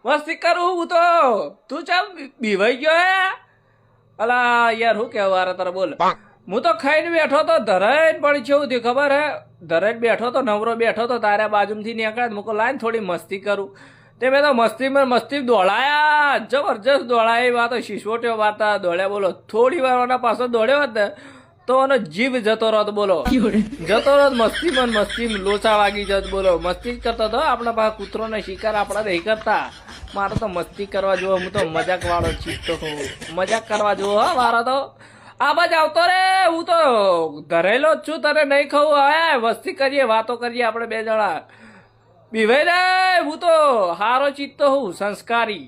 મસ્તી કરું હું તો તું ચાલ બીવાઈ ગયો હે અલા યાર હું કેવું વારે તારે બોલ હું તો ખાઈને બેઠો તો ધરાઈને પણ કેવું થયું ખબર હે ધરાઈને બેઠો તો નવરો બેઠો તો તારા બાજુથી નીકળ્યા મૂકો લાઈને થોડી મસ્તી કરું તે મેં તો મસ્તી દોડાયા જબરજસ્ત દોડાય વાતો શીશોટ્યો વાતા દોડ્યા બોલો થોડી વાર એના પાછો દોડ્યો હોત ને તો એનો જીવ જતો રહો બોલો જતો રહો મસ્તી લોચા વાગી જત બોલો મસ્તી જ કરતો હતો આપણા પાસે કૂતરો ને શિકાર આપણા નહીં કરતા મારે તો મસ્તી કરવા જોવો હું તો મજાક વાળો ચીજતો હું મજાક કરવા જોવો હા મારો તો આ બાજ આવતો રે હું તો ધરેલો જ છું તને નહીં ખાવું હે મસ્તી કરીએ વાતો કરીએ આપણે બે જણા બીભાઈ રે હું તો હારો ચીજતો હું સંસ્કારી